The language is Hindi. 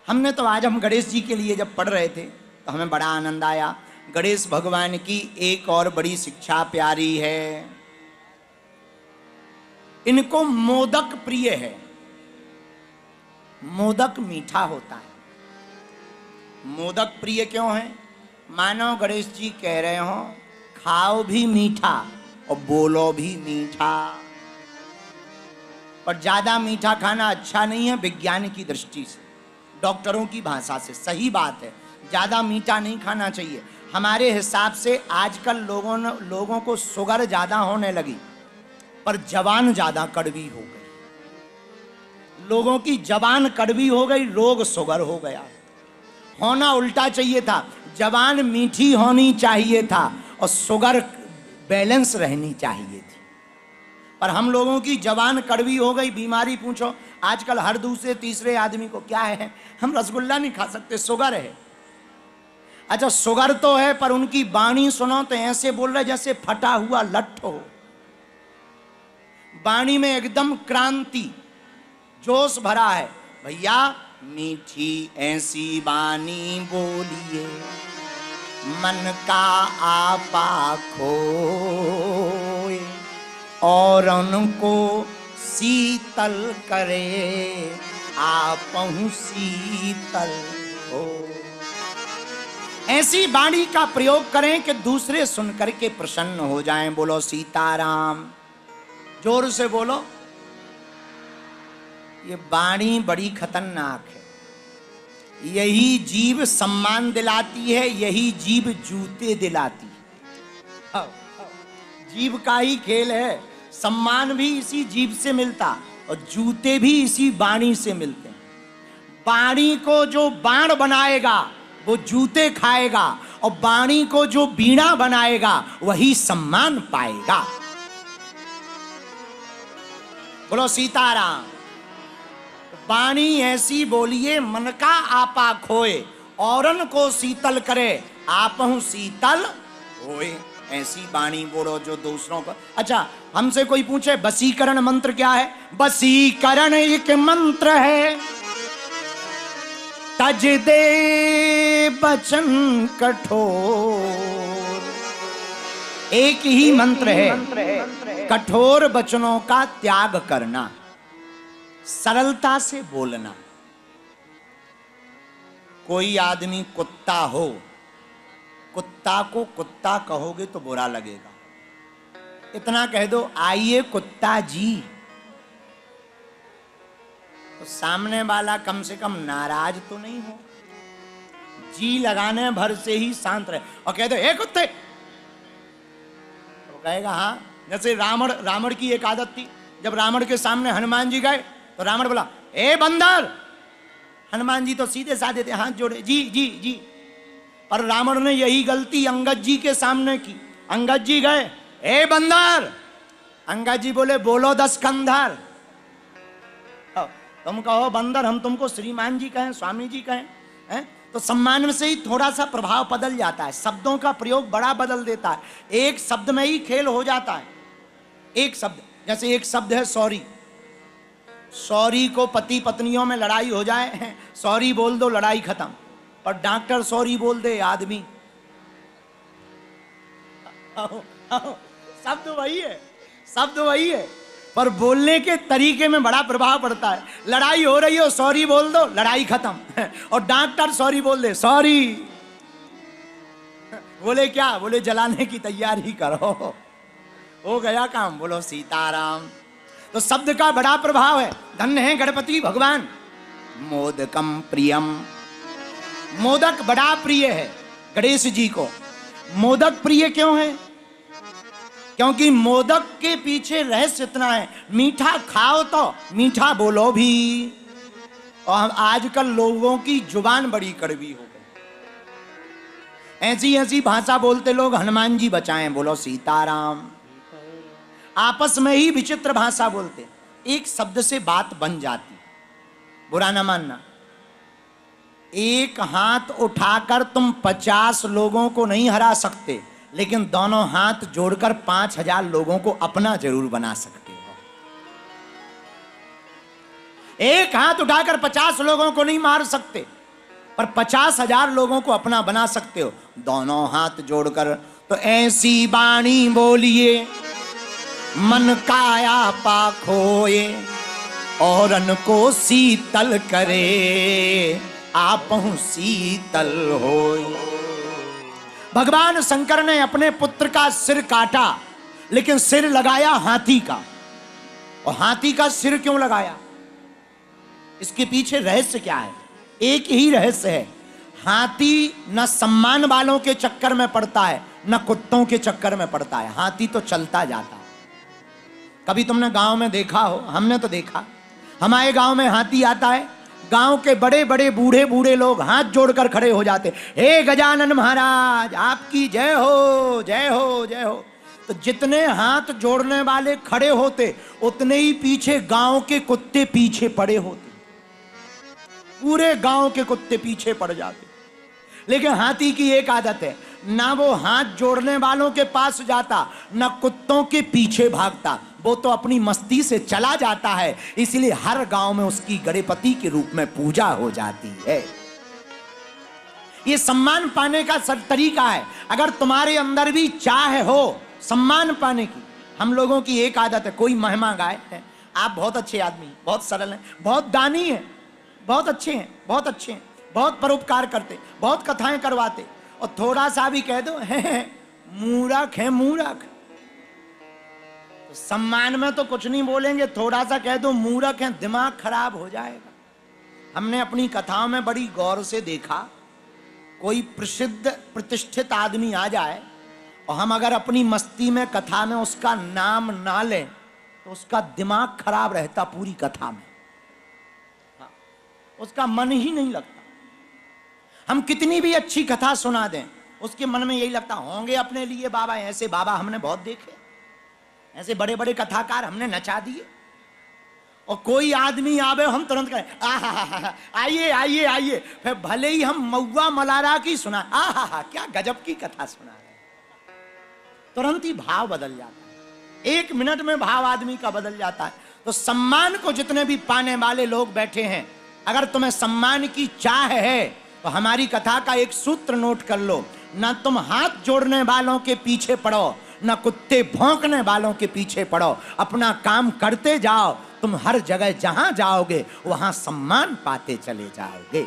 हमने तो आज हम गणेश जी के लिए जब पढ़ रहे थे तो हमें बड़ा आनंद आया। गणेश भगवान की एक और बड़ी शिक्षा प्यारी है, इनको मोदक प्रिय है। मोदक मीठा होता है। मोदक प्रिय क्यों है? मानो गणेश जी कह रहे हो खाओ भी मीठा और बोलो भी मीठा। पर ज्यादा मीठा खाना अच्छा नहीं है विज्ञान की दृष्टि से, डॉक्टरों की भाषा से सही बात है, ज्यादा मीठा नहीं खाना चाहिए। हमारे हिसाब से आजकल लोगों को शुगर ज्यादा होने लगी, पर जबान ज्यादा कड़वी हो गई। लोगों की जबान कड़वी हो गई, रोग शुगर हो गया। होना उल्टा चाहिए था, जबान मीठी होनी चाहिए था और शुगर बैलेंस रहनी चाहिए थी। पर हम लोगों की जबान कड़वी हो गई, बीमारी पूछो आजकल हर दूसरे तीसरे आदमी को क्या है, हम रसगुल्ला नहीं खा सकते, शुगर है। अच्छा शुगर तो है, पर उनकी वाणी सुनो तो ऐसे बोल रहे जैसे फटा हुआ लट्ठ हो। वाणी में एकदम क्रांति, जोश भरा है। भैया मीठी ऐसी वाणी बोलिए, मन का आपा खोए और उनको शीतल करे, आपहु शीतल हो। ऐसी वाणी का प्रयोग करें कि दूसरे सुनकर के प्रसन्न हो जाएं। बोलो सीताराम, जोर से बोलो। ये वाणी बड़ी खतरनाक है। यही जीभ सम्मान दिलाती है, यही जीभ जूते दिलाती है। जीभ का ही खेल है, सम्मान भी इसी जीभ से मिलता और जूते भी इसी वाणी से मिलते हैं। वाणी को जो बाण बनाएगा वो जूते खाएगा, और वाणी को जो बीणा बनाएगा वही सम्मान पाएगा। बोलो सीताराम। वाणी ऐसी बोलिए मन का आपा खोए, औरन को शीतल करे, आपहु शीतल होए। ऐसी वाणी बोलो जो दूसरों को। अच्छा हमसे कोई पूछे वशीकरण मंत्र क्या है? वशीकरण एक मंत्र है, तज दे बचन कठोर। एक ही मंत्र है, कठोर वचनों का त्याग करना, सरलता से बोलना। कोई आदमी कुत्ता हो, कुत्ता को कुत्ता कहोगे तो बुरा लगेगा। इतना कह दो आइए कुत्ता जी, तो सामने वाला कम से कम नाराज तो नहीं हो। जी लगाने भर से ही शांत रहे और कह दो ए कुत्ते, तो कहेगा हाँ। जैसे रावण की एक आदत थी, जब रावण के सामने हनुमान जी गए तो रावण बोला ए बंदर। हनुमान जी तो सीधे साधे थे, हाथ जोड़े जी जी जी। पर रावण ने यही गलती अंगद जी के सामने की। अंगद जी गए ए बंदर, अंगद जी बोले बोलो 10 कंधर। तुम कहो बंदर, हम तुमको श्रीमान जी कहें, स्वामी जी कहें, हैं? तो सम्मान से ही थोड़ा सा प्रभाव बदल जाता है, शब्दों का प्रयोग बड़ा बदल देता है। एक शब्द में ही खेल हो जाता है। एक शब्द, जैसे एक शब्द है सॉरी। सॉरी को पति पत्नियों में लड़ाई हो जाए, सॉरी बोल दो लड़ाई खत्म। पर डॉक्टर सॉरी बोल दे आदमी, शब्द वही है, शब्द वही है, पर बोलने के तरीके में बड़ा प्रभाव पड़ता है। लड़ाई हो रही हो सॉरी बोल दो लड़ाई खत्म, और डॉक्टर सॉरी बोल दे सॉरी, बोले क्या? बोले जलाने की तैयारी करो, हो गया काम। बोलो सीताराम। तो शब्द का बड़ा प्रभाव है। धन्य है गणपति भगवान। मोदकम प्रियम, मोदक बड़ा प्रिय है गणेश जी को। मोदक प्रिय क्यों है? क्योंकि मोदक के पीछे रहस्य इतना है, मीठा खाओ तो मीठा बोलो भी। और आजकल लोगों की जुबान बड़ी कड़वी हो गई, ऐसी ऐसी भाषा बोलते लोग, हनुमान जी बचाएं। बोलो सीताराम। आपस में ही विचित्र भाषा बोलते, एक शब्द से बात बन जाती, बुरा ना मानना। एक हाथ उठाकर तुम 50 लोगों को नहीं हरा सकते, लेकिन दोनों हाथ जोड़कर 5000 लोगों को अपना जरूर बना सकते हो। एक हाथ उठाकर 50 लोगों को नहीं मार सकते, पर 50,000 लोगों को अपना बना सकते हो दोनों हाथ जोड़कर। तो ऐसी वाणी बोलिए मन काया पाखोए, औरन को शीतल करे आपहु शीतल होए। भगवान शंकर ने अपने पुत्र का सिर काटा, लेकिन सिर लगाया हाथी का। और हाथी का सिर क्यों लगाया? इसके पीछे रहस्य क्या है? एक ही रहस्य है, हाथी न सम्मान वालों के चक्कर में पड़ता है न कुत्तों के चक्कर में पड़ता है। हाथी तो चलता जाता है। कभी तुमने गांव में देखा हो, हमने तो देखा, हमारे गांव में हाथी आता है, गांव के बड़े बड़े बूढ़े बूढ़े लोग हाथ जोड़कर खड़े हो जाते, हे गजानन महाराज आपकी जय हो जय हो जय हो। तो जितने हाथ जोड़ने वाले खड़े होते उतने ही पीछे गांव के कुत्ते पीछे पड़े होते, पूरे गांव के कुत्ते पीछे पड़ जाते। लेकिन हाथी की एक आदत है, ना वो हाथ जोड़ने वालों के पास जाता ना कुत्तों के पीछे भागता, वो तो अपनी मस्ती से चला जाता है। इसलिए हर गांव में उसकी गणपति के रूप में पूजा हो जाती है। ये सम्मान पाने का तरीका है। अगर तुम्हारे अंदर भी चाह हो सम्मान पाने की, हम लोगों की एक आदत है, कोई महिमा गाए है, आप बहुत अच्छे आदमी, बहुत सरल हैं, बहुत दानी हैं, बहुत अच्छे हैं, बहुत अच्छे हैं, बहुत परोपकार करते, बहुत कथाएं करवाते, और थोड़ा सा भी कह दो मूर्ख है मूर्ख, तो सम्मान में तो कुछ नहीं बोलेंगे, थोड़ा सा कह दो मूर्ख है दिमाग खराब हो जाएगा। हमने अपनी कथाओं में बड़ी गौर से देखा, कोई प्रसिद्ध प्रतिष्ठित आदमी आ जाए और हम अगर अपनी मस्ती में कथा में उसका नाम ना लें तो उसका दिमाग खराब रहता पूरी कथा में, उसका मन ही नहीं लगता। हम कितनी भी अच्छी कथा सुना दें उसके मन में यही लगता, होंगे अपने लिए बाबा, ऐसे बाबा हमने बहुत देखे, ऐसे बड़े बड़े कथाकार हमने नचा दिए। और कोई आदमी आवे हम तुरंत कहें आइए आइए आइए, फिर भले ही हम मऊआ मलारा की सुना, क्या गजब की कथा सुना रहे, तुरंत ही भाव बदल जाता है, 1 मिनट में भाव आदमी का बदल जाता है। तो सम्मान को जितने भी पाने वाले लोग बैठे हैं, अगर तुम्हें सम्मान की चाह है तो हमारी कथा का एक सूत्र नोट कर लो, ना तुम हाथ जोड़ने वालों के पीछे पड़ो, ना कुत्ते भौंकने वालों के पीछे पड़ो, अपना काम करते जाओ, तुम हर जगह जहां जाओगे वहां सम्मान पाते चले जाओगे।